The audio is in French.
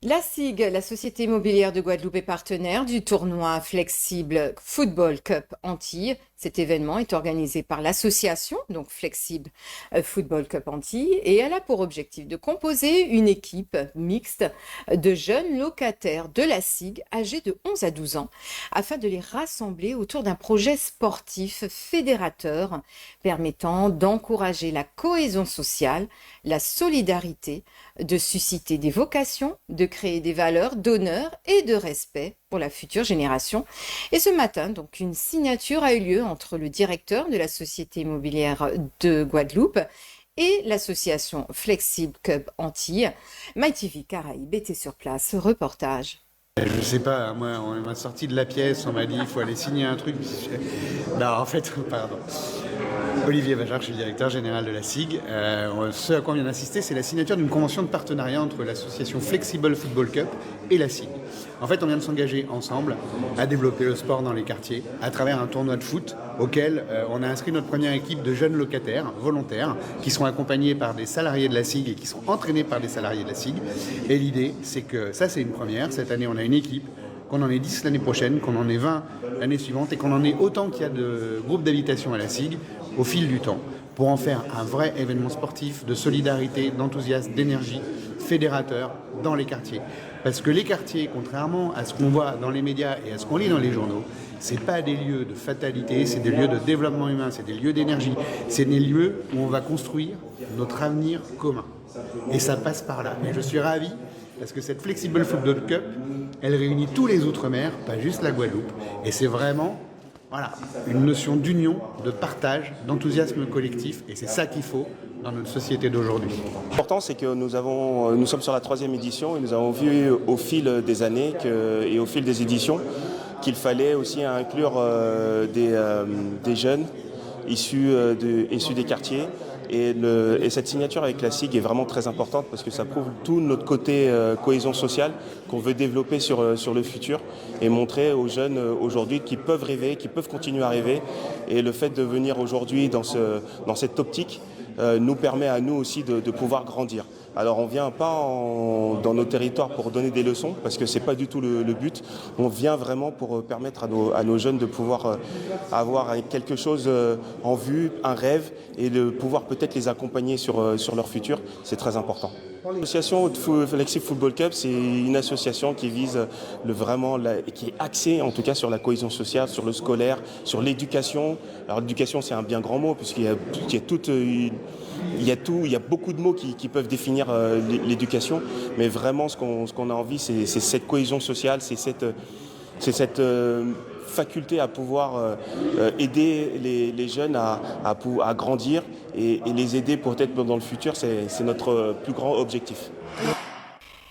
La SIG, la Société immobilière de Guadeloupe, est partenaire du tournoi Flexible Football Cup Antilles. Cet événement est organisé par l'association, donc Flexible Football Cup Antilles, et elle a pour objectif de composer une équipe mixte de jeunes locataires de la SIG âgés de 11 à 12 ans afin de les rassembler autour d'un projet sportif fédérateur permettant d'encourager la cohésion sociale, la solidarité, de susciter des vocations, de créer des valeurs d'honneur et de respect pour la future génération. Et ce matin, donc, une signature a eu lieu entre le directeur de la Société immobilière de Guadeloupe et l'association Flexible Cup Antilles. MyTV Caraïbes était sur place. Reportage. Je sais pas, moi on m'a sorti de la pièce, on m'a dit il faut aller signer un truc. Non, en fait, pardon. Olivier Bajard, je suis le directeur général de la SIG. Ce à quoi on vient d'assister, c'est la signature d'une convention de partenariat entre l'association Flexible Football Cup et la SIG. En fait, on vient de s'engager ensemble à développer le sport dans les quartiers à travers un tournoi de foot auquel on a inscrit notre première équipe de jeunes locataires volontaires qui sont accompagnés par des salariés de la SIG et qui sont entraînés par des salariés de la SIG. Et l'idée, c'est que ça, c'est une première. Cette année, on a une équipe, qu'on en ait 10 l'année prochaine, qu'on en ait 20 l'année suivante et qu'on en ait autant qu'il y a de groupes d'habitation à la SIG au fil du temps pour en faire un vrai événement sportif de solidarité, d'enthousiasme, d'énergie, fédérateur dans les quartiers. Parce que les quartiers, contrairement à ce qu'on voit dans les médias et à ce qu'on lit dans les journaux, c'est pas des lieux de fatalité, c'est des lieux de développement humain, c'est des lieux d'énergie, c'est des lieux où on va construire notre avenir commun. Et ça passe par là. Et je suis ravi parce que cette Flexible Football Cup, elle réunit tous les Outre-mer, pas juste la Guadeloupe. Et c'est vraiment une notion d'union, de partage, d'enthousiasme collectif. Et c'est ça qu'il faut dans notre société d'aujourd'hui. L'important, c'est que nous sommes sur la 3e édition et nous avons vu au fil des années et au fil des éditions qu'il fallait aussi inclure des jeunes issus des quartiers. Et cette signature avec la SIG est vraiment très importante parce que ça prouve tout notre côté cohésion sociale qu'on veut développer sur le futur et montrer aux jeunes aujourd'hui qu'ils peuvent rêver, qu'ils peuvent continuer à rêver. Et le fait de venir aujourd'hui dans cette optique nous permet à nous aussi de pouvoir grandir. Alors on ne vient pas dans nos territoires pour donner des leçons parce que ce n'est pas du tout le but. On vient vraiment pour permettre à nos jeunes de pouvoir avoir quelque chose en vue, un rêve et de pouvoir peut-être les accompagner sur leur futur. C'est très important. L'association Flexible Football Cup, c'est une association qui vise qui est axée en tout cas sur la cohésion sociale, sur le scolaire, sur l'éducation. Alors l'éducation c'est un bien grand mot puisqu'il y a beaucoup de mots qui peuvent définir l'éducation, mais vraiment ce qu'on a envie c'est cette cohésion sociale, c'est cette faculté à pouvoir aider les jeunes à grandir et les aider peut-être dans le futur, c'est notre plus grand objectif.